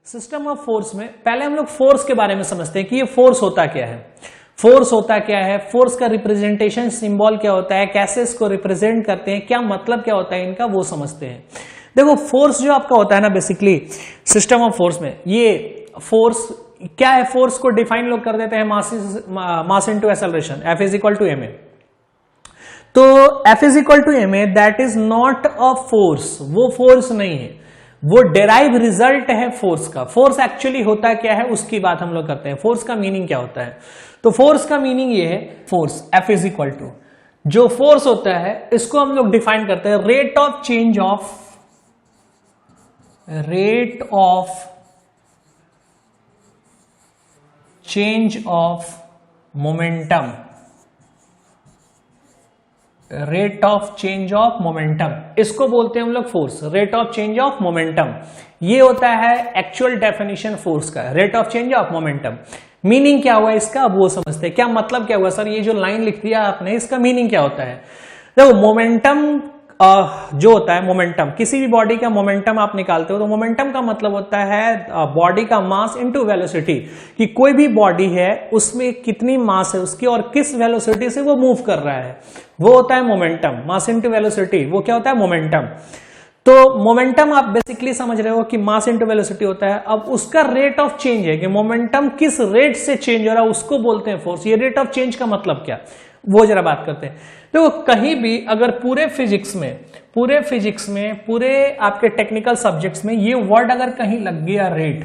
System of force में पहले हम लोग फोर्स के बारे में समझते हैं कि ये फोर्स होता क्या है। फोर्स होता क्या है, फोर्स का रिप्रेजेंटेशन सिंबल क्या होता है, कैसे इसको रिप्रेजेंट करते हैं, क्या मतलब क्या होता है इनका, वो समझते हैं। देखो फोर्स जो आपका होता है ना, बेसिकली सिस्टम ऑफ फोर्स में ये फोर्स क्या है, फोर्स को डिफाइन लोग कर देते हैं mass into acceleration, F is equal to ma। तो F is equal to ma, that is not a force, वो फोर्स नहीं है, वो डेराइव रिजल्ट है फोर्स का। फोर्स एक्चुअली होता क्या है उसकी बात हम लोग करते हैं। फोर्स का मीनिंग क्या होता है, तो फोर्स का मीनिंग ये है, force F is equal to, जो फोर्स होता है इसको हम लोग डिफाइन करते हैं rate of change of momentum, rate of change of momentum, इसको बोलते हैं हम लोग force, rate of change of momentum. ये होता है एक्चुअल डेफिनेशन फोर्स का, rate of change of momentum. Meaning क्या हुआ इसका, अब वो समझते हैं। क्या मतलब क्या हुआ सर, ये जो लाइन लिख दिया आपने, इसका मीनिंग क्या होता है। देखो मोमेंटम जो होता है, मोमेंटम किसी भी बॉडी का मोमेंटम आप निकालते हो तो मोमेंटम का मतलब होता है बॉडी का मास इनटू वेलोसिटी, कि कोई भी बॉडी है उसमें कितनी मास है उसकी और किस वेलोसिटी से वो मूव कर रहा है, वो होता है मोमेंटम। मास इनटू वेलोसिटी, वो क्या होता है, मोमेंटम। तो मोमेंटम आप बेसिकली समझ रहे हो कि मास इनटू वेलोसिटी होता है। अब उसका रेट ऑफ चेंज है कि मोमेंटम किस रेट से चेंज हो रहा है, उसको बोलते हैं फोर्स। ये रेट ऑफ चेंज का मतलब क्या, वो जरा बात करते हैं। देखो कहीं भी अगर पूरे फिजिक्स में पूरे आपके टेक्निकल सब्जेक्ट्स में ये वर्ड अगर कहीं लग गया रेट,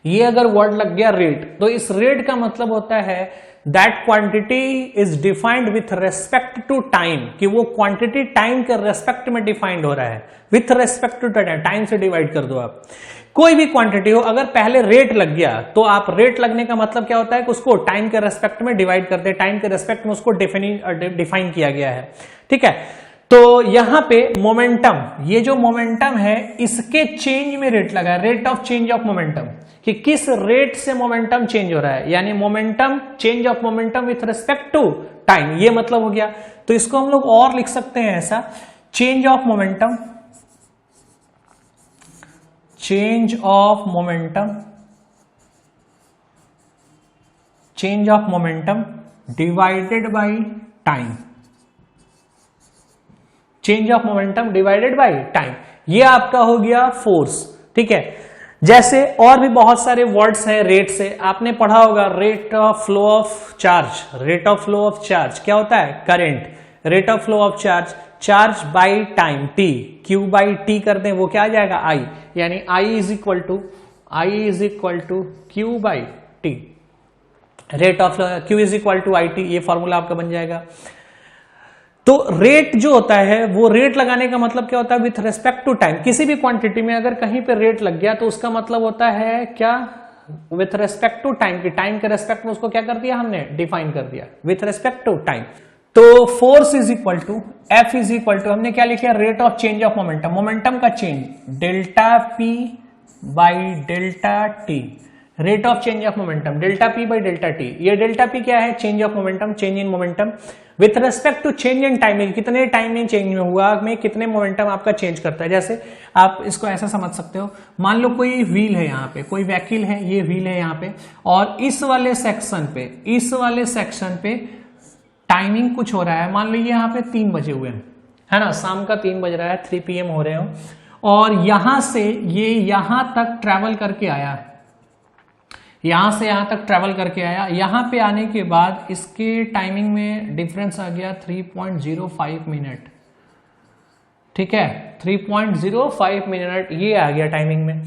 ये अगर वर्ड लग गया रेट, तो इस रेट का मतलब होता है that quantity is defined with respect to time, कि वो क्वांटिटी टाइम के रेस्पेक्ट में डिफाइंड हो रहा है। विथ रेस्पेक्ट टू टाइम से डिवाइड कर दो आप, कोई भी क्वांटिटी हो, अगर पहले रेट लग गया तो आप रेट लगने का मतलब क्या होता है कि उसको टाइम के रेस्पेक्ट में डिवाइड करते हैं, टाइम के रेस्पेक्ट में उसको डिफाइन किया गया है। ठीक है, तो यहां पे मोमेंटम, ये जो मोमेंटम है इसके चेंज में रेट लगा है, rate of change of momentum, कि किस रेट से मोमेंटम चेंज हो रहा है, यानी momentum, change of momentum with respect to time, ये मतलब हो गया। तो इसको हम लोग और लिख सकते हैं ऐसा, change of momentum, change of momentum divided by time, change of momentum divided by time, ये आपका हो गया फोर्स। ठीक है, जैसे और भी बहुत सारे वर्ड्स हैं रेट से, आपने पढ़ा होगा rate of flow of charge, rate of flow of charge क्या होता है, current. Rate of flow of charge, charge by time T, Q by T कर दें वो क्या आ जाएगा, आई, यानी I is equal to Q by T, rate of Q is equal to I T, ये फॉर्मूला आपका बन जाएगा। तो रेट जो होता है, वो रेट लगाने का मतलब क्या होता है, विथ रेस्पेक्ट टू टाइम। किसी भी क्वांटिटी में अगर कहीं पे रेट लग गया तो उसका मतलब होता है क्या, विथ रेस्पेक्ट टू टाइम, की टाइम के रेस्पेक्ट में उसको क्या कर दिया हमने, डिफाइन कर दिया, विथ रेस्पेक्ट टू टाइम। तो force is equal to, F is equal to, हमने क्या लिखा, rate of change of momentum, momentum का change, delta P by delta T, rate of change of momentum, delta P by delta T. ये delta P क्या है, change of momentum, change in momentum with respect to change in timing, कितने time में change हुआ, में कितने momentum आपका change करता है। जैसे आप इसको ऐसा समझ सकते हो, मान लो कोई व्हील है यहाँ पे, कोई व्हीकल है, ये व्हील है यहाँ पे, और इस वाले सेक्शन पे टाइमिंग कुछ हो रहा है, मान लीजिए यहाँ पे 3 बजे हुए हैं, है ना, शाम का 3 बज रहा है, 3 PM हो रहे हो, और यहां से ये यहां तक ट्रेवल करके आया, यहां से यहां तक ट्रेवल करके आया, यहां पे आने के बाद इसके टाइमिंग में डिफरेंस आ गया 3.05 मिनट। ठीक है, 3.05 मिनट ये आ गया टाइमिंग में।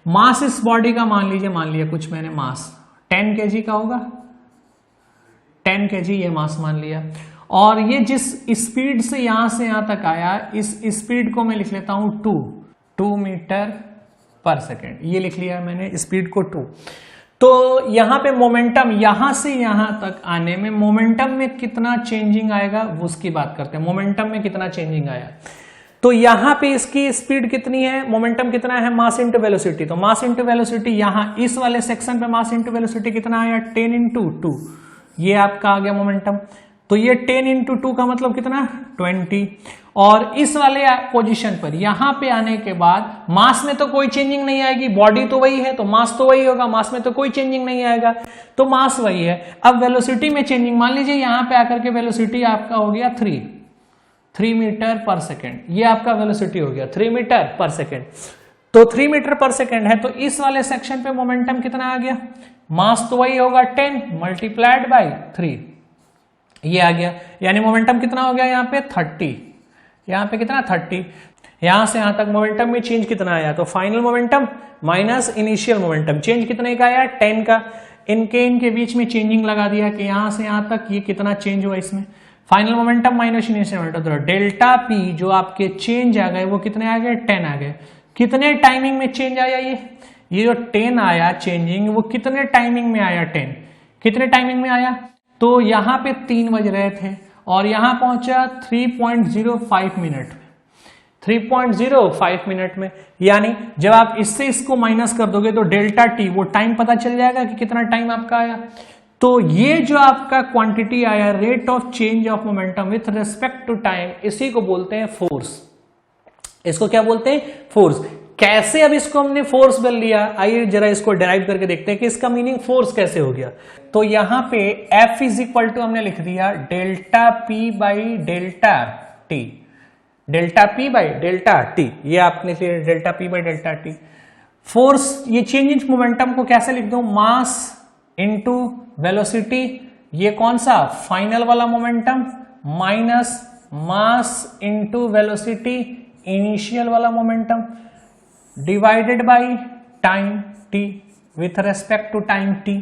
मास इस बॉडी का मान लीजिए कुछ मैंने मास 10 kg का होगा, 10 kg ये मास मान लिया, और ये जिस स्पीड से यहां तक आया, इस स्पीड को मैं लिख लेता हूं 2 मीटर पर सेकेंड, ये लिख लिया मैंने स्पीड को 2। तो यहां पे मोमेंटम, यहां से यहां तक आने में मोमेंटम में कितना चेंजिंग आएगा, वो उसकी बात करते हैं, मोमेंटम में कितना चेंजिंग आया। तो यहां पे इसकी स्पीड कितनी है, मोमेंटम कितना है, मास इंटू वेलोसिटी। तो मास इंटू वेलोसिटी, यहां इस वाले सेक्शन पे मास इंटू वेलोसिटी कितना आया, 10 इंटू 2, ये आपका आ गया मोमेंटम। तो ये 10 इंटू 2 का मतलब कितना, 20, और इस वाले पोजीशन पर यहां पे आने के बाद मास में तो कोई चेंजिंग नहीं आएगी, बॉडी तो वही है तो मास तो वही होगा, मास में तो कोई चेंजिंग नहीं आएगा, तो मास वही है। अब वेलोसिटी में चेंजिंग, मान लीजिए यहां पे आकर के वेलोसिटी आपका हो गया 3 मीटर पर सेकेंड, ये आपका वेलोसिटी हो गया 3 मीटर पर सेकेंड। तो 3 मीटर पर सेकेंड है तो इस वाले सेक्शन पे मोमेंटम कितना आ गया, मास तो वही होगा 10 मल्टीप्लाइड बाई 3, ये आ गया। यानी मोमेंटम कितना हो गया यहाँ पे 30, यहाँ पे कितना 30, यहां से यहां तक मोमेंटम में चेंज कितना आया, तो final momentum minus initial momentum, change कितने का आया 10 का। इनके बीच में चेंजिंग लगा दिया कि यहां से यहां तक ये कितना चेंज हुआ इसमें, final momentum minus initial momentum, तो डेल्टा पी जो आपके चेंज आ गए वो कितने आ गए 10 आ गए। कितने टाइमिंग में चेंज आया, ये जो 10 आया चेंजिंग वो कितने टाइमिंग में आया, 10 कितने टाइमिंग में आया, तो यहां पे 3 बज रहे थे और यहां पहुंचा 3.05 मिनट, 3.05 मिनट में। यानी जब आप इससे इसको माइनस कर दोगे तो डेल्टा टी वो टाइम पता चल जाएगा कि कितना टाइम आपका आया। तो ये जो आपका क्वांटिटी आया, rate of change of momentum with respect to time, इसी को बोलते हैं फोर्स। इसको क्या बोलते हैं, फोर्स। कैसे अब इसको हमने फोर्स बल लिया, आइए जरा इसको डिराइव करके देखते हैं कि इसका मीनिंग फोर्स कैसे हो गया। तो यहां पे F इज इक्वल टू हमने लिख दिया delta P by delta T, delta P by delta T, ये आपने delta P by delta T. Force, ये चेंज इन मोमेंटम को कैसे लिख दो, मास इनटू वेलोसिटी, ये कौन सा फाइनल वाला momentum, minus mass into velocity initial वाला momentum, divided by time T with respect to time T.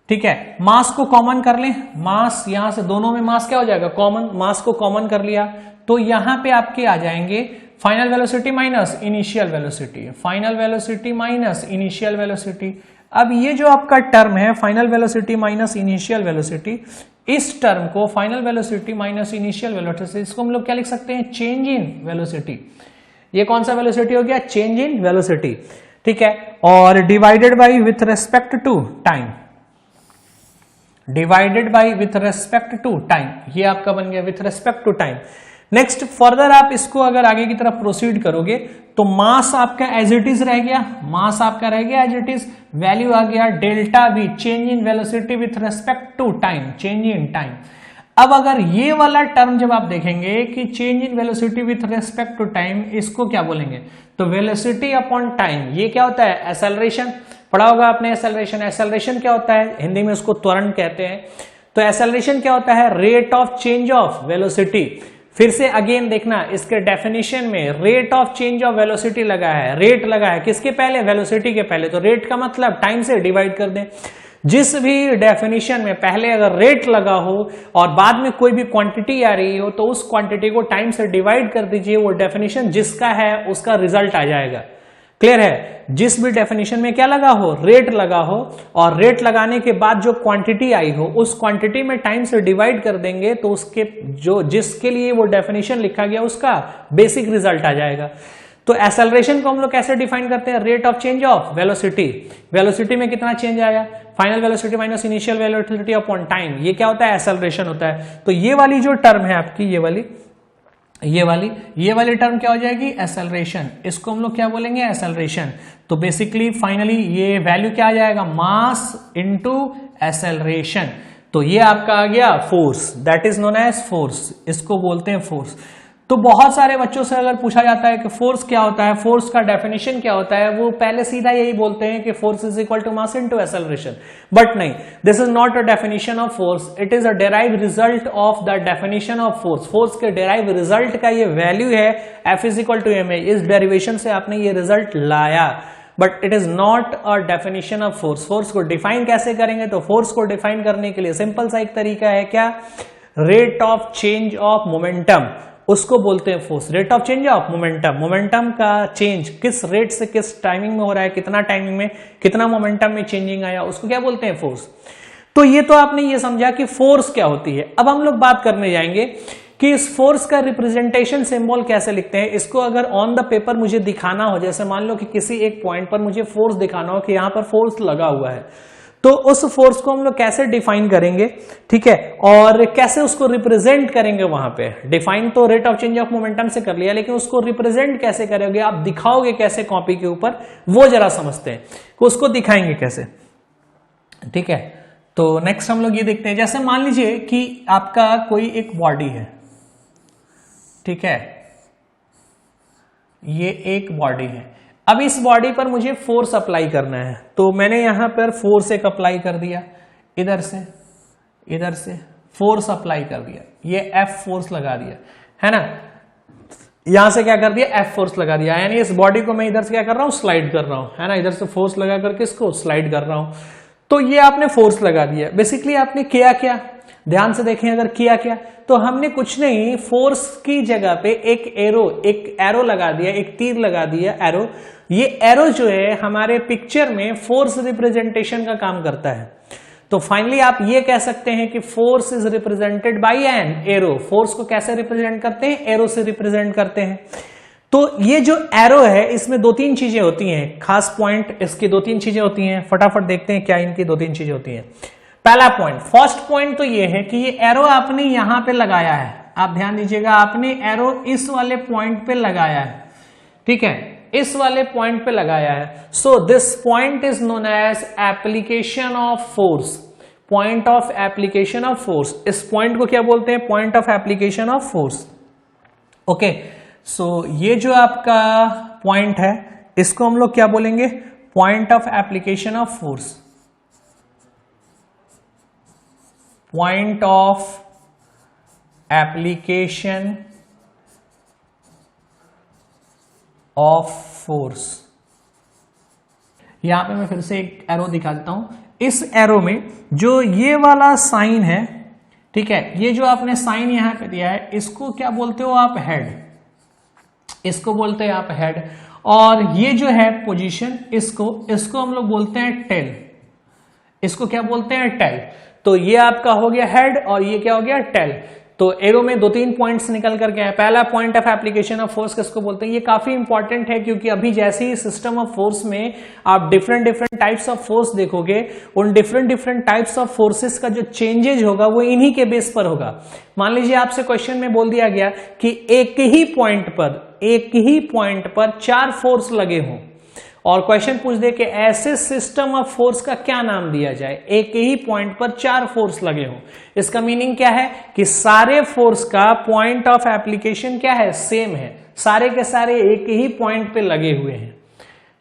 ठीक है, मास को कॉमन कर लें, मास यहां से दोनों में मास क्या हो जाएगा कॉमन, मास को कॉमन कर लिया तो यहां पे आपके आ जाएंगे final velocity minus initial velocity, final velocity minus initial velocity. अब ये जो आपका टर्म है final velocity minus initial velocity, इस टर्म को final velocity minus initial velocity, इसको हम लोग क्या लिख सकते हैं, चेंज इन वेलोसिटी। ये कौन सा वेलोसिटी हो गया, चेंज इन वेलोसिटी। ठीक है, और divided by with respect to time, divided by with respect to time, ये आपका बन गया with respect to time. Next further आप इसको अगर आगे की तरफ प्रोसीड करोगे तो मास आपका एज इट इज रह गया, मास आपका रह गया एज इट इज, वैल्यू आ गया delta b, change in velocity with respect to time, change in time. अब अगर ये वाला टर्म जब आप देखेंगे कि change in velocity with respect to time, इसको क्या बोलेंगे, तो वेलोसिटी अपॉन टाइम, ये क्या होता है, एक्सेलरेशन। पढ़ा होगा आपने एक्सेलरेशन, एक्सेलरेशन क्या होता है, हिंदी में उसको त्वरण कहते हैं। तो एक्सेलरेशन क्या होता है, rate of change of velocity. फिर से अगेन देखना, इसके डेफिनेशन में rate of change of velocity लगा है, रेट लगा है किसके पहले, वेलोसिटी के पहले, तो रेट का मतलब टाइम से डिवाइड कर दें। जिस भी डेफिनेशन में पहले अगर रेट लगा हो और बाद में कोई भी क्वांटिटी आ रही हो तो उस क्वांटिटी को टाइम से डिवाइड कर दीजिए, वो डेफिनेशन जिसका है उसका रिजल्ट आ जाएगा। क्लियर है, जिस भी डेफिनेशन में क्या लगा हो, रेट लगा हो, और रेट लगाने के बाद जो क्वांटिटी आई हो उस क्वांटिटी में टाइम से डिवाइड कर देंगे तो उसके जो जिसके लिए वो डेफिनेशन लिखा गया उसका बेसिक रिजल्ट आ जाएगा। तो एक्सेलरेशन को हम लोग कैसे डिफाइन करते हैं, rate of change of velocity, velocity में कितना चेंज आया, final velocity minus initial velocity upon time, ये क्या होता है, एक्सेलरेशन होता है। तो ये वाली जो टर्म है आपकी, ये वाली टर्म क्या हो जाएगी, एक्सेलरेशन, इसको हम लोग क्या बोलेंगे, एक्सेलरेशन। तो बेसिकली फाइनली ये वैल्यू क्या आ जाएगा, मास इनटू एक्सेलरेशन, तो ये आपका आ गया force, that is known as force, इसको बोलते हैं फोर्स। तो बहुत सारे बच्चों से अगर पूछा जाता है कि फोर्स क्या होता है, फोर्स का डेफिनेशन क्या होता है, वो पहले सीधा यही बोलते हैं कि force is equal to mass into acceleration. But नहीं, this is not a definition of force, it is a derive result of the definition of force. Force के डेराइव रिजल्ट का ये वैल्यू है F is equal to ma, इस derivation से आपने ये result लाया, but it is not a definition of force. Force को डिफाइन कैसे करेंगे, तो फोर्स को डिफाइन करने के लिए सिंपल सा एक तरीका है, क्या, rate of change of momentum, उसको बोलते हैं force. Rate of change of momentum, momentum का चेंज किस रेट से किस टाइमिंग में हो रहा है, कितना टाइमिंग में कितना मोमेंटम में चेंजिंग आया, उसको क्या बोलते हैं, फोर्स। तो ये तो आपने ये समझा कि फोर्स क्या होती है। अब हम लोग बात करने जाएंगे कि इस फोर्स का रिप्रेजेंटेशन सिंबल कैसे लिखते हैं। इसको अगर ऑन द पेपर मुझे दिखाना हो, जैसे मान लो कि किसी एक पॉइंट पर मुझे फोर्स दिखाना हो कि यहां पर फोर्स लगा हुआ है, तो उस फोर्स को हम लोग कैसे डिफाइन करेंगे, ठीक है, और कैसे उसको रिप्रेजेंट करेंगे वहां पे। डिफाइन तो rate of change of momentum से कर लिया, लेकिन उसको रिप्रेजेंट कैसे करोगे, आप दिखाओगे कैसे कॉपी के ऊपर, वो जरा समझते हैं, उसको दिखाएंगे कैसे, ठीक है। तो नेक्स्ट हम लोग ये देखते हैं, जैसे मान लीजिए कि आपका कोई एक बॉडी है, ठीक है, ये एक बॉडी है। अब इस बॉडी पर मुझे फोर्स अप्लाई करना है, तो मैंने यहां पर फोर्स एक अप्लाई कर दिया, इधर से फोर्स अप्लाई कर दिया, ये F फोर्स लगा दिया, है ना। यहां से क्या कर दिया, F फोर्स लगा दिया, यानी इस बॉडी को मैं इधर से क्या कर रहा हूं, स्लाइड कर रहा हूं, है ना, इधर से फोर्स लगा करके इसको स्लाइड कर रहा हूं। तो ये आपने फोर्स लगा दिया। बेसिकली आपने किया क्या, ध्यान से देखें, अगर किया क्या, तो हमने कुछ नहीं, फोर्स की जगह पे एक एरो लगा दिया, एक तीर लगा दिया, एरो। ये एरो जो है हमारे पिक्चर में फोर्स रिप्रेजेंटेशन का काम करता है। तो फाइनली आप ये कह सकते हैं कि force is represented by an arrow. Force को कैसे रिप्रेजेंट करते हैं, एरो से रिप्रेजेंट करते हैं। तो ये जो एरो है, इसमें दो तीन चीजें होती हैं, खास पॉइंट इसकी दो तीन चीजें होती हैं, फटाफट देखते हैं क्या इनकी दो तीन चीजें होती हैं। पहला पॉइंट, फर्स्ट पॉइंट तो ये है कि ये एरो आपने यहां पे लगाया है, आप ध्यान दीजिएगा, आपने एरो इस वाले पॉइंट पे लगाया है, ठीक है, इस वाले पॉइंट पे लगाया है। So this point is known as application of force, point of application of force. इस पॉइंट को क्या बोलते हैं, point of application of force. Okay, so ये जो आपका पॉइंट है, इसको हम लोग क्या बोलेंगे, point of application of force, point of application of force. यहां पे मैं फिर से एक एरो दिखा देता हूं। इस एरो में जो ये वाला साइन है, ठीक है, ये जो आपने साइन यहां पे दिया है, इसको क्या बोलते हो आप, हेड, इसको बोलते हैं आप हेड। और ये जो है पोजीशन, इसको हम लोग बोलते हैं टेल, इसको क्या बोलते हैं, टेल। तो ये आपका हो गया हेड और ये क्या हो गया, टेल। तो एरो में दो तीन पॉइंट्स निकल करके आए। पहला point of application of force किसको बोलते हैं, ये काफी इंपॉर्टेंट है, क्योंकि अभी जैसे ही सिस्टम ऑफ फोर्स में आप डिफरेंट टाइप्स ऑफ फोर्स देखोगे, उन डिफरेंट टाइप्स ऑफ फोर्सेस का जो चेंजेज होगा वो इन्हीं के बेस पर होगा। मान लीजिए आपसे क्वेश्चन में बोल दिया गया कि एक ही पॉइंट पर 4 फोर्स लगे हों, और क्वेश्चन पूछ दे कि ऐसे सिस्टम ऑफ फोर्स का क्या नाम दिया जाए, एक ही पॉइंट पर 4 फोर्स लगे हों। इसका मीनिंग क्या है कि सारे फोर्स का पॉइंट ऑफ एप्लीकेशन क्या है, सेम है, सारे के सारे एक ही पॉइंट पे लगे हुए हैं,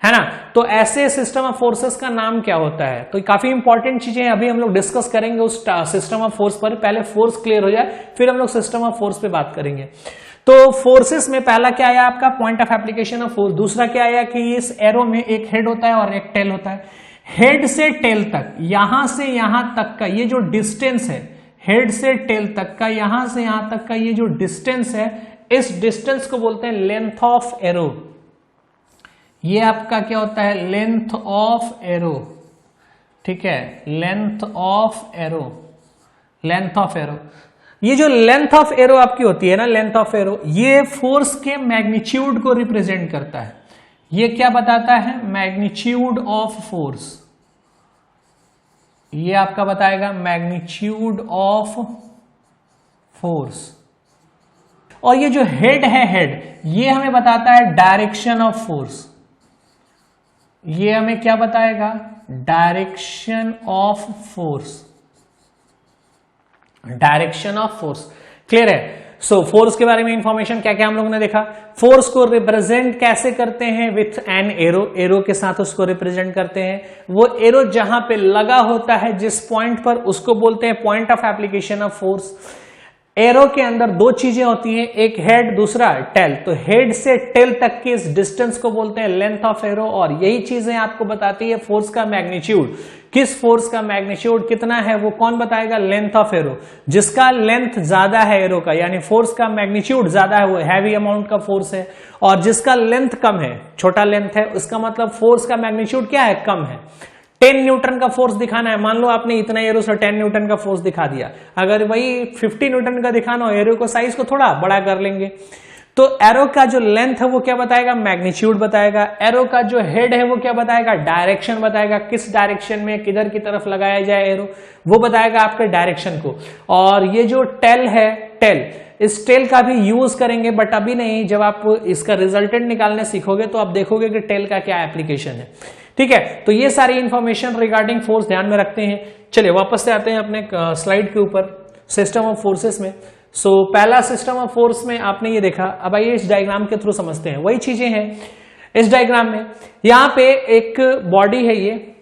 है ना। तो ऐसे सिस्टम ऑफ फोर्सेस का नाम क्या होता है। तो काफी इंपॉर्टेंट चीजें अभी हम लोग डिस्कस करेंगे उस सिस्टम ऑफ फोर्स पर। पहले फोर्स क्लियर हो जाए, फिर हम लोग सिस्टम ऑफ फोर्स पे बात करेंगे। तो फोर्सेस में पहला क्या आया आपका, point of application of force. दूसरा क्या आया कि इस एरो में एक हेड होता है और एक टेल होता है। हेड से टेल तक, यहां से यहां तक का ये जो डिस्टेंस है, हेड से टेल तक का, यहां से यहां तक का ये जो डिस्टेंस है, इस डिस्टेंस को बोलते हैं लेंथ ऑफ एरो। ये आपका क्या होता है, लेंथ ऑफ एरो, ठीक है, length of arrow, length of arrow. ये जो लेंथ ऑफ एरो आपकी होती है ना, लेंथ ऑफ एरो, ये फोर्स के मैग्नीट्यूड को रिप्रेजेंट करता है। ये क्या बताता है, मैग्नीट्यूड ऑफ फोर्स, ये आपका बताएगा मैग्नीट्यूड ऑफ फोर्स। और ये जो हेड है, हेड, ये हमें बताता है डायरेक्शन ऑफ फोर्स, ये हमें क्या बताएगा, direction of force, direction of force. Clear है। सो फोर्स के बारे में इंफॉर्मेशन क्या क्या हम लोगों ने देखा। फोर्स को रिप्रेजेंट कैसे करते हैं, विथ एन एरो, एरो के साथ उसको रिप्रेजेंट करते हैं। वो एरो जहां पे लगा होता है जिस पॉइंट पर, उसको बोलते हैं point of application of force. Arrow के अंदर दो चीजें होती हैं, एक हेड, दूसरा टेल। तो हेड से टेल तक के इस डिस्टेंस को बोलते हैं लेंथ ऑफ एरो, और यही चीजें आपको बताती है फोर्स का मैग्नीट्यूड। किस फोर्स का मैग्नीट्यूड कितना है वो कौन बताएगा, लेंथ ऑफ एरो। जिसका लेंथ ज्यादा है एरो का, यानी फोर्स का मैग्नीट्यूड ज्यादा है, वो हैवी अमाउंट का फोर्स है। और जिसका लेंथ कम है, छोटा लेंथ है, उसका मतलब फोर्स का मैग्नीट्यूड क्या है, कम है। 10 न्यूटन का फोर्स दिखाना है, मान लो आपने इतना एरो से 10 न्यूटन का फोर्स दिखा दिया। अगर वही 50 न्यूटन का दिखाना हो, एरो को साइज को थोड़ा बड़ा कर लेंगे। तो एरो का जो लेंथ है वो क्या बताएगा, मैग्नीट्यूड बताएगा। एरो का जो हेड है वो क्या बताएगा, डायरेक्शन बताएगा, किस डायरेक्शन में किधर की तरफ लगाया जाए एरो, वो बताएगा आपके डायरेक्शन को। और ये जो टेल है, टेल, इस टेल का भी यूज करेंगे बट अभी नहीं, जब आप इसका रिजल्टेंट निकालने सीखोगे तो आप देखोगे कि टेल का क्या एप्लीकेशन है। ठीक है, तो ये सारी इंफॉर्मेशन रिगार्डिंग फोर्स ध्यान में रखते हैं। चलिए वापस से आते हैं अपने स्लाइड के ऊपर, सिस्टम ऑफ फोर्सेस में। पहला सिस्टम ऑफ फोर्स में आपने ये देखा। अब आइए इस डायग्राम के थ्रू समझते हैं, वही चीजें हैं इस डायग्राम में। यहां पे एक बॉडी है ये,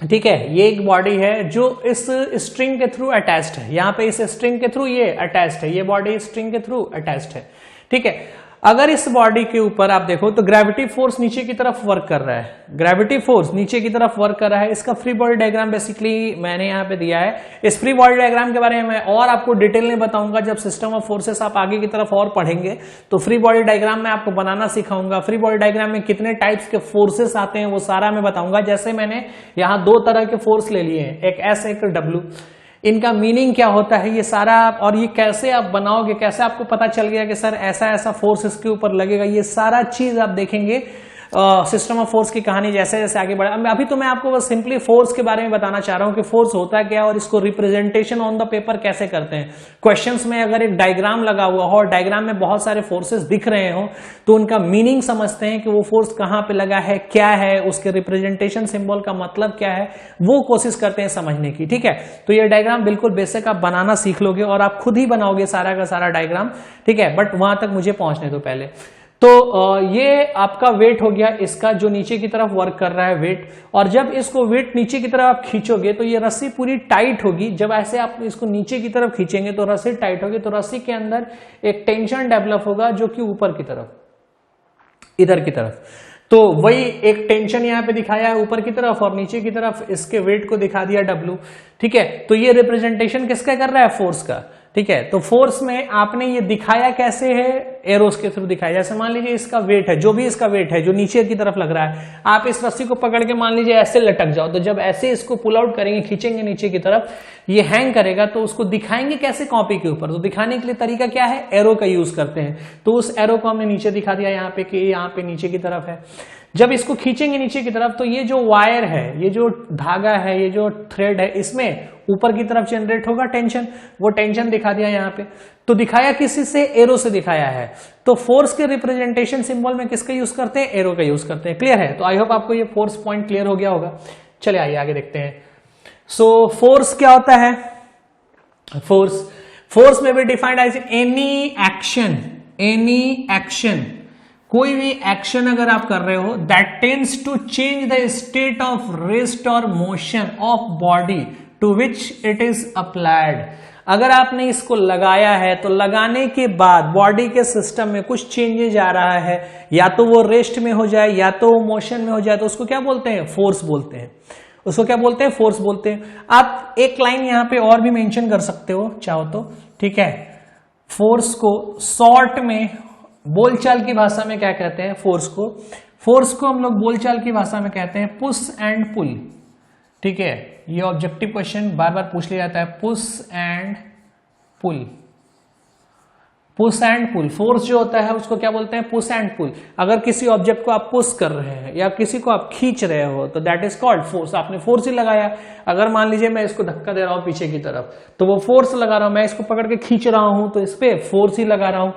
ठीक है, ये एक बॉडी है जो इस स्ट्रिंग के थ्रू अटैच्ड है। यहां पे इस स्ट्रिंग के थ्रू ये अटैच्ड है, ये बॉडी स्ट्रिंग के थ्रू अटैच्ड है। ठीक है, अगर इस बॉडी के ऊपर आप देखो तो ग्रेविटी फोर्स नीचे की तरफ वर्क कर रहा है, ग्रेविटी फोर्स नीचे की तरफ वर्क कर रहा है। इसका फ्री बॉडी डायग्राम बेसिकली मैंने यहाँ पे दिया है। इस फ्री बॉडी डायग्राम के बारे में मैं और आपको डिटेल में बताऊंगा जब सिस्टम ऑफ फोर्सेस आप आगे की तरफ और पढ़ेंगे तो फ्री बॉडी डायग्राम में आपको बनाना सिखाऊंगा। फ्री बॉडी डायग्राम में कितने टाइप्स के फोर्सेस आते हैं वो सारा मैं बताऊंगा। जैसे मैंने यहाँ दो तरह के फोर्स ले लिए हैं, एक एस एक डब्ल्यू, इनका मीनिंग क्या होता है ये सारा, और ये कैसे आप बनाओगे, कैसे आपको पता चल गया कि सर ऐसा ऐसा फोर्स इसके ऊपर लगेगा, ये सारा चीज आप देखेंगे सिस्टम ऑफ फोर्स की कहानी जैसे जैसे आगे बढ़ा। अभी तो मैं आपको बस सिंपली फोर्स के बारे में बताना चाह रहा हूं कि फोर्स होता क्या है और इसको रिप्रेजेंटेशन ऑन द पेपर कैसे करते हैं। क्वेश्चंस में अगर एक डायग्राम लगा हुआ हो और डायग्राम में बहुत सारे फोर्सेस दिख रहे हो तो उनका मीनिंग समझते हैं कि वो फोर्स कहां पे लगा है, क्या है, उसके रिप्रेजेंटेशन सिंबल का मतलब क्या है, वो कोशिश करते हैं समझने की। ठीक है, तो ये डायग्राम बिल्कुल बेसिक आप बनाना सीख लोगे और आप खुद ही बनाओगे सारा का सारा डायग्राम। ठीक है, बट वहां तक मुझे पहुंचने दो पहले। तो ये आपका वेट हो गया इसका, जो नीचे की तरफ वर्क कर रहा है वेट। और जब इसको वेट नीचे की तरफ आप खींचोगे तो ये रस्सी पूरी टाइट होगी। जब ऐसे आप इसको नीचे की तरफ खींचेंगे तो रस्सी टाइट होगी, तो रस्सी के अंदर एक टेंशन डेवलप होगा जो कि ऊपर की तरफ, इधर की तरफ। तो वही एक टेंशन यहाँ पे दिखाया है ऊपर की तरफ और नीचे की तरफ इसके वेट को दिखा दिया डब्ल्यू। ठीक है, तो ये रिप्रेजेंटेशन किसका कर रहा है, फोर्स का। ठीक है, तो फोर्स में आपने ये दिखाया कैसे है, एरोस के थ्रू दिखाया। जैसे मान लीजिए इसका वेट है, जो भी इसका वेट है जो नीचे की तरफ लग रहा है, आप इस रस्सी को पकड़ के मान लीजिए ऐसे लटक जाओ, तो जब ऐसे इसको पुल आउट करेंगे, खींचेंगे नीचे की तरफ, ये हैंग करेगा, तो उसको दिखाएंगे कैसे, कॉपी के ऊपर। तो दिखाने के लिए तरीका क्या है, एरो का यूज करते हैं। तो उस एरो को हमने नीचे दिखा दिया यहाँ पे कि यहाँ पे नीचे की तरफ है। जब इसको खींचेंगे नीचे की तरफ तो ये जो वायर है, ये जो धागा है, ये जो थ्रेड है, इसमें ऊपर की तरफ जनरेट होगा टेंशन, वो टेंशन दिखा दिया यहाँ पे। तो दिखाया किसी से, एरो से दिखाया है। तो फोर्स के रिप्रेजेंटेशन सिंबल में किसका यूज करते हैं, एरो का यूज करते हैं। क्लियर है, तो आई होप आपको ये फोर्स पॉइंट क्लियर हो गया होगा। चलिए आइए आगे देखते हैं। सो फोर्स क्या होता है, फोर्स में भी डिफाइंड एज एनी एक्शन, कोई भी एक्शन अगर आप कर रहे हो that tends to change the state of rest और motion of body to which it is applied. अगर आपने इसको लगाया है तो लगाने के बाद बॉडी के सिस्टम में कुछ चेंजेज आ रहा है, या तो वो रेस्ट में हो जाए या तो वो मोशन में हो जाए, तो उसको क्या बोलते हैं, फोर्स बोलते हैं। उसको क्या बोलते हैं, फोर्स बोलते हैं। आप एक लाइन यहां पे और भी मेंशन कर सकते हो चाहो तो। ठीक है, फोर्स को शॉर्ट में बोलचाल की भाषा में क्या कहते हैं, फोर्स को हम लोग बोलचाल की भाषा में कहते हैं पुश एंड पुल। ठीक है, ये ऑब्जेक्टिव क्वेश्चन बार बार पूछ लिया जाता है, पुश एंड पुल। फोर्स जो होता है उसको क्या बोलते हैं, पुश एंड पुल। अगर किसी ऑब्जेक्ट को आप पुश कर रहे हैं या किसी को आप खींच रहे हो तो दैट इज कॉल्ड फोर्स। आपने फोर्स ही लगाया। अगर मान लीजिए मैं इसको धक्का दे रहा हूं पीछे की तरफ, तो वो फोर्स लगा रहा हूं। मैं इसको पकड़ के खींच रहा हूं तो इस पे फोर्स ही लगा रहा हूं।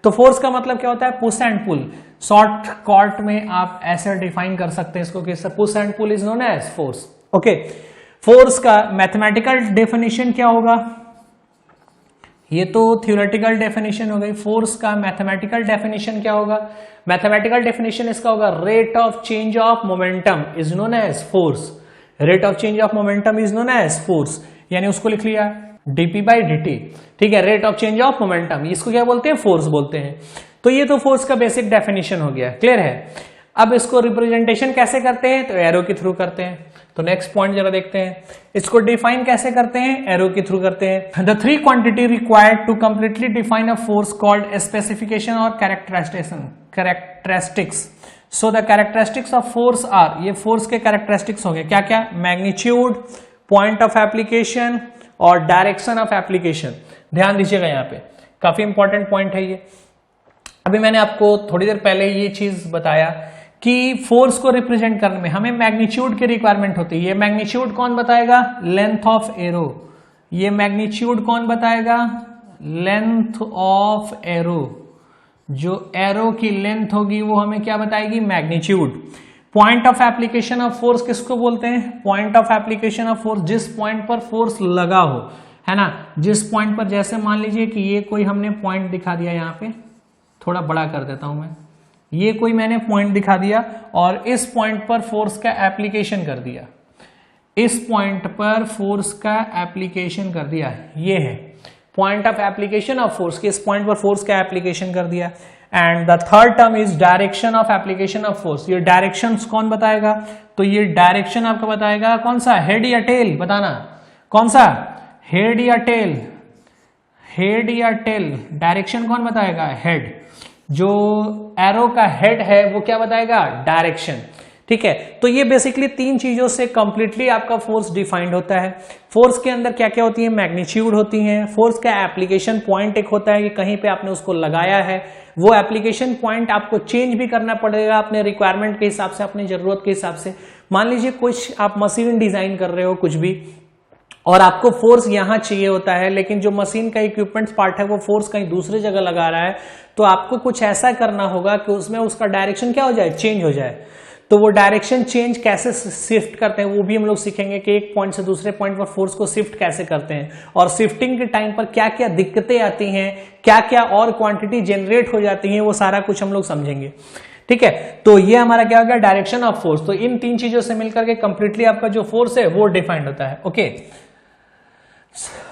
तो फोर्स का मतलब क्या होता है, push and pull. Short cut में आप ऐसे डिफाइन कर सकते हैं इसको कि push and pull is known as force. Okay, force का मैथमेटिकल डेफिनेशन क्या होगा, ये तो थ्योरेटिकल डेफिनेशन हो गई। फोर्स का मैथमेटिकल डेफिनेशन क्या होगा, मैथमेटिकल डेफिनेशन इसका होगा rate of change of momentum is known as force. Rate of change of momentum is known as force, यानी उसको लिख लिया dp/dt। ठीक है, rate of change of momentum, इसको क्या बोलते हैं, फोर्स बोलते हैं। तो ये तो फोर्स का बेसिक डेफिनेशन हो गया, क्लियर है। अब इसको रिप्रेजेंटेशन कैसे करते हैं, तो एरो के थ्रू करते हैं। तो नेक्स्ट पॉइंट जरा देखते हैं, इसको डिफाइन कैसे करते हैं, एरो के थ्रू करते हैं। The three quantity required to completely define a force called specification और characteristics. So the characteristics of force are, ये फोर्स के कैरेक्टरिस्टिक्स हो गए क्या क्या, मैग्नीट्यूड, पॉइंट ऑफ एप्लीकेशन और डायरेक्शन ऑफ एप्लीकेशन। ध्यान दीजिएगा यहाँ पे, काफी इंपॉर्टेंट पॉइंट है ये। अभी मैंने आपको थोड़ी देर पहले ये चीज बताया कि फोर्स को रिप्रेजेंट करने में हमें मैग्नीट्यूड की रिक्वायरमेंट होती है। ये मैग्नीट्यूड कौन बताएगा? Length of arrow. ये मैग्नीट्यूड कौन बताएगा? Length of arrow. जो एरो की लेंथ होगी वो हमें क्या बताएगी? Magnitude. Point of application of force किसको बोलते हैं? Point of application of force, जिस पॉइंट पर फोर्स लगा हो, है ना, जिस पॉइंट पर, जैसे मान लीजिए कि ये कोई हमने पॉइंट दिखा दिया, यहाँ पे थोड़ा बड़ा कर देता हूं मैं, ये कोई मैंने पॉइंट दिखा दिया और इस पॉइंट पर फोर्स का एप्लीकेशन कर दिया, इस पॉइंट पर फोर्स का एप्लीकेशन कर दिया, ये है point of application of force, कि इस पॉइंट पर फोर्स का एप्लीकेशन कर दिया। And the third term is direction of application of force. ये डायरेक्शन कौन बताएगा? तो ये डायरेक्शन आपको बताएगा कौन सा? हेड या टेल? बताना कौन सा, हेड या टेल? हेड या टेल? डायरेक्शन कौन बताएगा? हेड। जो एरो का हेड है वो क्या बताएगा? डायरेक्शन। ठीक है, तो ये बेसिकली तीन चीजों से कंप्लीटली आपका फोर्स डिफाइंड होता है। फोर्स के अंदर क्या क्या होती है? मैग्नीट्यूड होती है, फोर्स का एप्लीकेशन पॉइंट एक होता है कि कहीं पे आपने उसको लगाया है, वो एप्लीकेशन पॉइंट आपको चेंज भी करना पड़ेगा अपने रिक्वायरमेंट के हिसाब से, अपनी जरूरत के हिसाब से। मान लीजिए कुछ आप मशीन डिजाइन कर रहे हो कुछ भी, और आपको फोर्स यहां चाहिए होता है, लेकिन जो मशीन का इक्विपमेंट्स पार्ट है वो फोर्स कहीं दूसरी जगह लगा रहा है, तो आपको कुछ ऐसा करना होगा कि उसमें उसका डायरेक्शन क्या हो जाए? चेंज हो जाए। तो वो डायरेक्शन चेंज कैसे शिफ्ट करते हैं वो भी हम लोग सीखेंगे कि एक पॉइंट से दूसरे पॉइंट पर फोर्स को शिफ्ट कैसे करते हैं, और शिफ्टिंग के टाइम पर क्या क्या दिक्कतें आती हैं, क्या क्या और क्वांटिटी जनरेट हो जाती है, वो सारा कुछ हम लोग समझेंगे। ठीक है, तो ये हमारा क्या हो गया? Direction of force. तो इन तीन चीजों से मिलकर के कंप्लीटली आपका जो फोर्स है वो डिफाइंड होता है। ओके,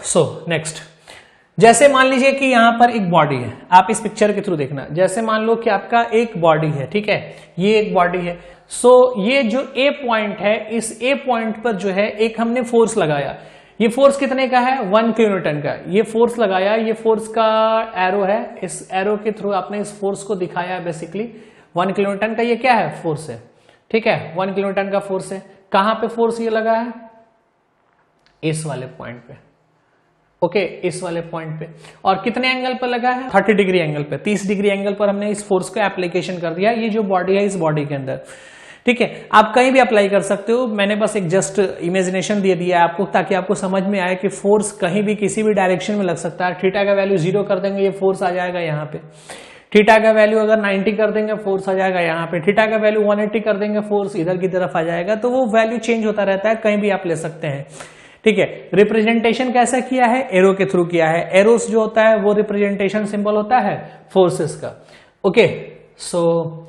सो नेक्स्ट, जैसे मान लीजिए कि यहां पर एक बॉडी है, आप इस पिक्चर के थ्रू देखना, जैसे मान लो कि आपका एक बॉडी है, ठीक है, ये एक बॉडी है। सो ये जो ए पॉइंट है, इस ए पॉइंट पर जो है एक हमने फोर्स लगाया। ये फोर्स कितने का है? 1 किलोन्यूटन का। ये फोर्स लगाया, ये फोर्स का एरो है, इस एरो के थ्रू आपने इस फोर्स को दिखाया है। बेसिकली 1 किलोन्यूटन का ये क्या है? फोर्स है। ठीक है, 1 किलोन्यूटन का फोर्स है। कहां पे फोर्स ये लगा है? इस वाले पॉइंट पे। ओके, इस वाले पॉइंट पे। और कितने एंगल पर लगा है? 30 डिग्री एंगल पे, 30 डिग्री एंगल पर हमने इस फोर्स को एप्लीकेशन कर दिया। ये जो बॉडी है, इस बॉडी के अंदर, ठीक है, आप कहीं भी अप्लाई कर सकते हो। मैंने बस एक जस्ट इमेजिनेशन दे दिया है आपको, ताकि आपको समझ में आए कि फोर्स कहीं भी किसी भी डायरेक्शन में लग सकता है। थीटा का वैल्यू 0 कर देंगे, ये फोर्स आ जाएगा यहाँ पे। थीटा का वैल्यू अगर 90 कर देंगे, फोर्स आ जाएगा यहाँ पे। थीटा का वैल्यू 180 कर देंगे, फोर्स इधर की तरफ आ जाएगा। तो वो वैल्यू चेंज होता रहता है, कहीं भी आप ले सकते हैं। ठीक है, रिप्रेजेंटेशन कैसा किया है? एरो के थ्रू किया है। एरोस जो होता है वो रिप्रेजेंटेशन सिंबल होता है फोर्सेस का। Okay, so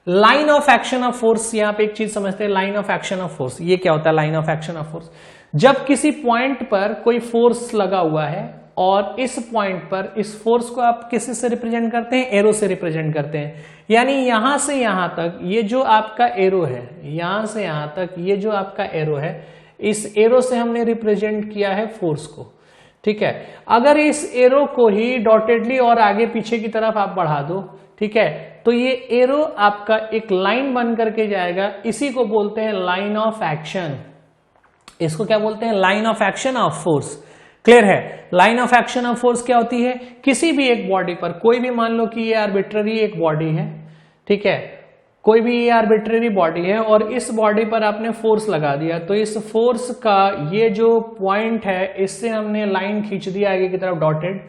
line of action of force, यहां पे एक चीज समझते हैं, line of action of force. ये क्या होता है line of action of force? जब किसी पॉइंट पर कोई फोर्स लगा हुआ है और इस पॉइंट पर इस फोर्स को आप किसी से रिप्रेजेंट करते हैं? एरो से रिप्रेजेंट करते हैं। यानी यहां से यहां तक ये जो आपका एरो है, यहां से यहां तक ये जो आपका एरो है, इस एरो से हमने रिप्रेजेंट किया है फोर्स को। ठीक है, अगर इस एरो को ही डॉटेडली और आगे पीछे की तरफ आप बढ़ा दो, ठीक है, तो ये एरो आपका एक लाइन बन करके जाएगा। इसी को बोलते हैं लाइन ऑफ एक्शन। इसको क्या बोलते हैं? Line of action of force. Clear है? Line of action of force क्या होती है? किसी भी एक बॉडी पर, कोई भी मान लो कि ये आर्बिट्ररी एक बॉडी है, ठीक है, कोई भी ये आर्बिट्ररी बॉडी है और इस बॉडी पर आपने फोर्स लगा दिया, तो इस फोर्स का ये जो पॉइंट है, इससे हमने लाइन खींच दिया आगे की तरफ डॉटेड।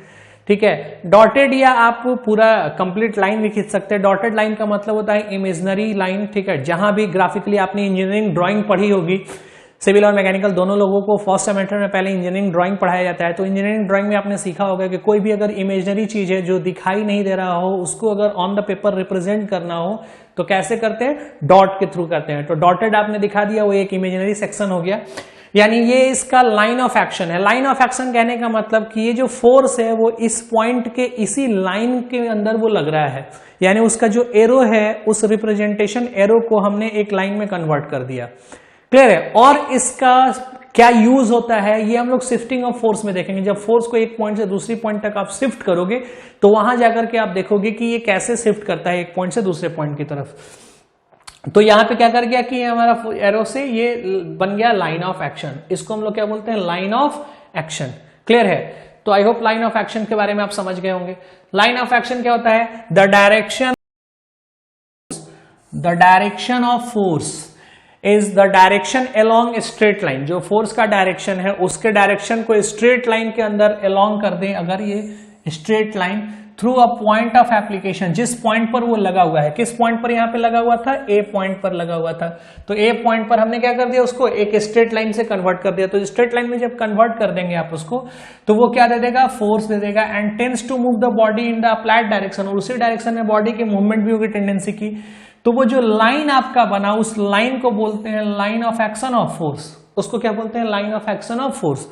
ठीक है, डॉटेड या आप पूरा कंप्लीट लाइन भी खींच सकते हैं। डॉटेड लाइन का मतलब होता है इमेजिनरी लाइन। ठीक है, जहां भी ग्राफिकली आपने इंजीनियरिंग ड्राइंग पढ़ी होगी, सिविल और मैकेनिकल दोनों लोगों को फर्स्ट सेमेस्टर में पहले इंजीनियरिंग ड्राइंग पढ़ाया जाता है। तो इंजीनियरिंग ड्राइंग में आपने सीखा होगा कि कोई भी अगर इमेजिनरी चीज है जो दिखाई नहीं दे रहा हो, उसको अगर ऑन द पेपर रिप्रेजेंट करना हो तो कैसे करते हैं? डॉट के थ्रू करते हैं। तो डॉटेड आपने दिखा दिया, वो एक इमेजिनरी सेक्शन हो गया, यानी ये इसका लाइन ऑफ एक्शन है। लाइन ऑफ एक्शन कहने का मतलब कि ये जो फोर्स है वो इस पॉइंट के इसी लाइन के अंदर वो लग रहा है, यानी उसका जो एरो है उस रिप्रेजेंटेशन एरो को हमने एक लाइन में कन्वर्ट कर दिया। क्लियर है? और इसका क्या यूज होता है ये हम लोग शिफ्टिंग ऑफ फोर्स में देखेंगे। जब फोर्स को एक पॉइंट से दूसरी पॉइंट तक आप शिफ्ट करोगे तो वहां जाकर के आप देखोगे कि ये कैसे शिफ्ट करता है एक पॉइंट से दूसरे पॉइंट की तरफ। तो यहां पे क्या कर गया कि हमारा एरो से ये बन गया लाइन ऑफ एक्शन। इसको हम लोग क्या बोलते हैं? Line of action. क्लियर है? तो I hope line of action के बारे में आप समझ गए होंगे। लाइन ऑफ एक्शन क्या होता है? The direction of force is the direction along straight line. जो फोर्स का डायरेक्शन है उसके डायरेक्शन को स्ट्रेट लाइन के अंदर अलोंग कर दें, अगर ये straight line through a point of application, जिस पॉइंट पर वो लगा हुआ है। किस पॉइंट पर यहाँ पे लगा हुआ था? ए पॉइंट पर लगा हुआ था। तो ए पॉइंट पर हमने क्या कर दिया? उसको एक स्ट्रेट लाइन से कन्वर्ट कर दिया। तो स्ट्रेट लाइन में जब कन्वर्ट कर देंगे आप उसको, तो वो क्या दे देगा? फोर्स दे देगा। And tends to move the body in the applied direction, और उसी डायरेक्शन में बॉडी की मूवमेंट भी होगी टेंडेंसी की। तो वो जो लाइन आपका बना, उस लाइन को बोलते हैं line of action of force. उसको क्या बोलते हैं? Line of action of force.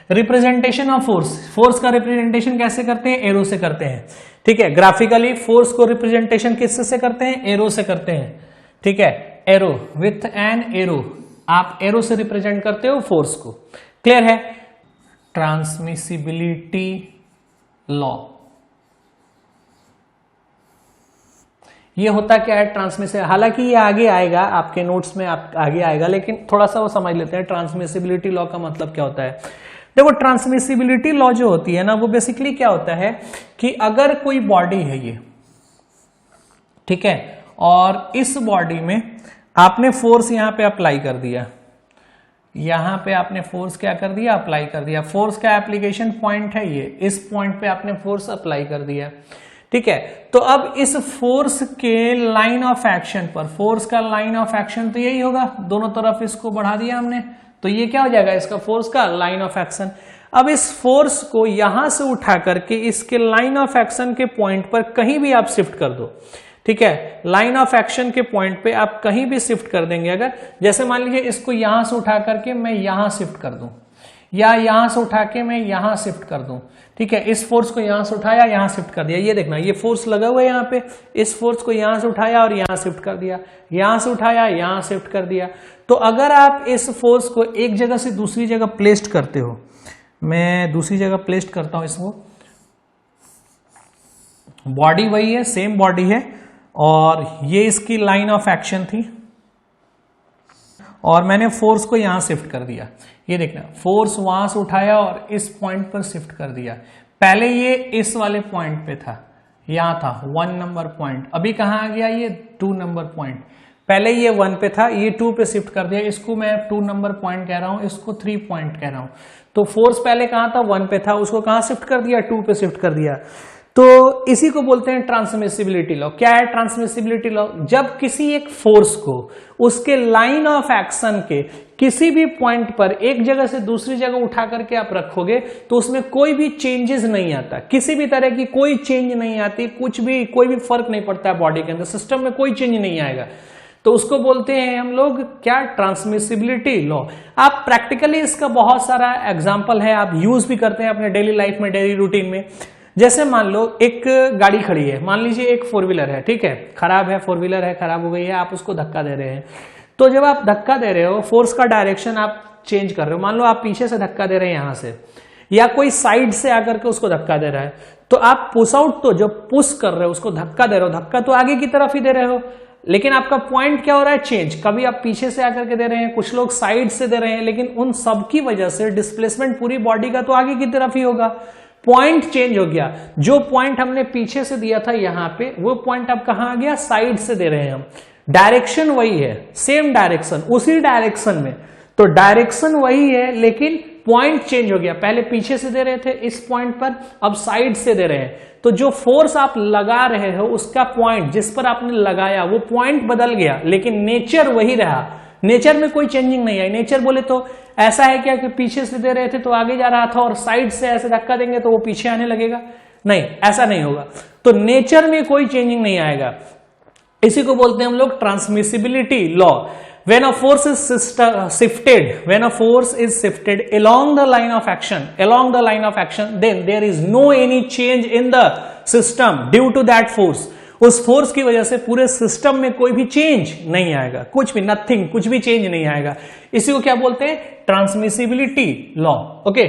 Representation of force, force का रिप्रेजेंटेशन कैसे करते हैं? एरो से करते हैं। ठीक है, ग्राफिकली फोर्स को रिप्रेजेंटेशन किससे से करते हैं? एरो से करते हैं। ठीक है, एरो, विथ एन एरो, आप एरो से रिप्रेजेंट करते हो फोर्स को। क्लियर है? ट्रांसमिसिबिलिटी लॉ, ये होता क्या है? ट्रांसमिशन, हालांकि ये आगे आएगा आपके नोट्स में, आप आगे आएगा, लेकिन थोड़ा सा वो समझ लेते हैं ट्रांसमिसिबिलिटी लॉ का मतलब क्या होता है। देखो, ट्रांसमिसिबिलिटी लॉ जो होती है ना, वो बेसिकली क्या होता है कि अगर कोई बॉडी है ये, ठीक है, और इस बॉडी में आपने फोर्स यहां पे अप्लाई कर दिया, यहां पे आपने फोर्स क्या कर दिया? अप्लाई कर दिया। फोर्स का एप्लीकेशन पॉइंट है ये, इस पॉइंट पे आपने फोर्स अप्लाई कर दिया। ठीक है, तो अब इस फोर्स के लाइन ऑफ एक्शन पर, फोर्स का लाइन ऑफ एक्शन तो यही होगा, दोनों तरफ इसको बढ़ा दिया हमने, तो ये क्या हो जाएगा? इसका फोर्स का लाइन ऑफ एक्शन। अब इस फोर्स को यहां से उठा करके इसके लाइन ऑफ एक्शन के पॉइंट पर कहीं भी आप शिफ्ट कर दो। ठीक है, लाइन ऑफ एक्शन के पॉइंट पे आप कहीं भी शिफ्ट कर देंगे। अगर जैसे मान लीजिए इसको यहां से उठा करके मैं यहां शिफ्ट कर दूं, या यहां से उठा के मैं यहां शिफ्ट कर दूं। ठीक है, इस फोर्स को यहां से उठाया, यहां शिफ्ट कर दिया। ये देखना, ये फोर्स लगा हुआ है यहां पे, इस फोर्स को यहां से उठाया और यहां शिफ्ट कर दिया, यहां से उठाया, यहां शिफ्ट कर दिया। तो अगर आप इस फोर्स को एक जगह से दूसरी जगह प्लेस्ड करते हो, मैं दूसरी जगह प्लेस्ड करता हूं इसको, बॉडी वही है, सेम बॉडी है, और ये इसकी लाइन ऑफ एक्शन थी, और मैंने फोर्स को यहां शिफ्ट कर दिया। ये देखना, फोर्स वहां से उठाया और इस पॉइंट पर शिफ्ट कर दिया। पहले ये इस वाले पॉइंट पे था, यहां था 1 नंबर पॉइंट, अभी कहां आ गया? ये 2 नंबर पॉइंट। पहले ये 1 पे था, ये 2 पे शिफ्ट कर दिया। इसको मैं 2 नंबर पॉइंट कह रहा हूं, इसको 3 पॉइंट कह रहा हूं। तो फोर्स पहले कहां था? 1 पे था, उसको कहां शिफ्ट कर दिया? 2 पे शिफ्ट कर दिया। तो इसी को बोलते हैं ट्रांसमिसिबिलिटी लॉ। क्या है ट्रांसमिसिबिलिटी लॉ? जब किसी एक फोर्स को उसके लाइन ऑफ एक्शन के किसी भी पॉइंट पर एक जगह से दूसरी जगह उठा करके आप रखोगे, तो उसमें कोई भी चेंजेस नहीं आता, किसी भी तरह की कोई चेंज नहीं आती, कुछ भी, कोई भी फर्क नहीं पड़ता है बॉडी के अंदर, सिस्टम में कोई चेंज नहीं आएगा। तो उसको बोलते हैं हम लोग क्या? Transmissibility law. आप प्रैक्टिकली इसका बहुत सारा एग्जांपल है, आप यूज भी करते हैं अपने डेली लाइफ में, डेली रूटीन में। जैसे मान लो एक गाड़ी खड़ी है, मान लीजिए एक 4 व्हीलर है, ठीक है, खराब है, 4 व्हीलर है, खराब हो गई है, आप उसको धक्का दे रहे हैं। तो जब आप धक्का दे रहे हो, फोर्स का डायरेक्शन आप चेंज कर रहे हो। मान लो आप पीछे से धक्का दे रहे हैं यहां से, या कोई साइड से आकर के उसको धक्का दे रहा है, तो आप पुश आउट, तो जो पुश कर रहे हो उसको धक्का दे रहे हो, धक्का तो आगे की तरफ ही दे रहे हो, लेकिन आपका पॉइंट क्या हो रहा है? चेंज। कभी आप पीछे से आकर के दे रहे हैं, कुछ लोग साइड से दे रहे हैं, लेकिन उन सब की वजह से डिस्प्लेसमेंट पूरी बॉडी का तो आगे की तरफ ही होगा। पॉइंट चेंज हो गया। जो पॉइंट हमने पीछे से दिया था यहां पे, वो पॉइंट अब कहां आ गया? साइड से दे रहे हैं हम। डायरेक्शन वही है, सेम डायरेक्शन, उसी डायरेक्शन में, तो डायरेक्शन वही है, लेकिन पॉइंट चेंज हो गया। पहले पीछे से दे रहे थे इस पॉइंट पर, अब साइड से दे रहे हैं। तो जो फोर्स आप लगा रहे हो, उसका पॉइंट जिस पर आपने लगाया, वो पॉइंट बदल गया, लेकिन नेचर वही रहा। नेचर में कोई चेंजिंग नहीं आई। नेचर बोले तो ऐसा है क्या कि पीछे से दे रहे थे तो आगे जा रहा था, और साइड से ऐसे धक्का देंगे तो वो पीछे आने लगेगा? नहीं, ऐसा नहीं होगा। तो नेचर में कोई चेंजिंग नहीं आएगा। इसी को बोलते हैं हम लोग transmissibility law. When a force is shifted along the line of action, then there is no any change in the system due to that force. उस फोर्स की वजह से पूरे सिस्टम में कोई भी चेंज नहीं आएगा, कुछ भी, नथिंग, कुछ भी चेंज नहीं आएगा। इसी को क्या बोलते हैं? Transmissibility law. ओके,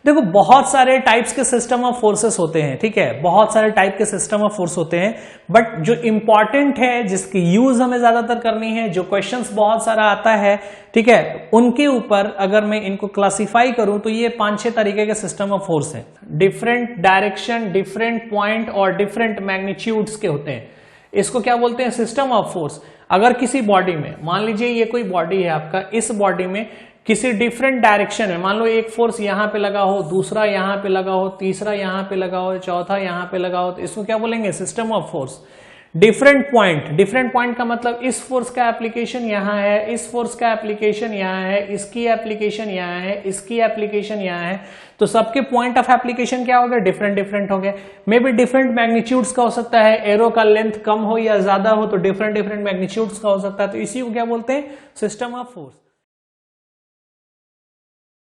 देखो बहुत सारे टाइप्स के सिस्टम ऑफ फोर्सेस होते हैं, ठीक है, बहुत सारे टाइप के सिस्टम ऑफ फोर्स होते हैं, बट जो इंपॉर्टेंट है, जिसकी यूज हमें ज्यादातर करनी है, जो क्वेश्चंस बहुत सारा आता है, ठीक है, उनके ऊपर अगर मैं इनको क्लासिफाई करूं तो ये 5-6 तरीके के सिस्टम ऑफ फोर्स है। डिफरेंट डायरेक्शन, डिफरेंट पॉइंट और डिफरेंट मैग्नीट्यूड्स के होते हैं। इसको क्या बोलते हैं? System of force. अगर किसी बॉडी में, मान लीजिए ये कोई बॉडी है आपका, इस बॉडी में किसी डिफरेंट डायरेक्शन में, मान लो एक फोर्स यहां पे लगा हो, दूसरा यहां पे लगा हो, तीसरा यहां पे लगा हो, चौथा यहां पे लगा हो, तो इसको क्या बोलेंगे? System of force. Different point, different point का मतलब इस फोर्स का एप्लीकेशन यहां है, इस फोर्स का एप्लीकेशन यहां है, इसकी एप्लीकेशन यहां है, इसकी एप्लीकेशन यहां है, तो सबके पॉइंट ऑफ एप्लीकेशन क्या हो गए? डिफरेंट डिफरेंट हो गए। मे बी डिफरेंट मैग्नीट्यूड्स का हो सकता है, एरो का लेंथ कम हो या ज्यादा हो तो डिफरेंट डिफरेंट मैग्नीट्यूड्स का हो सकता है, तो इसी को क्या बोलते हैं? System of force.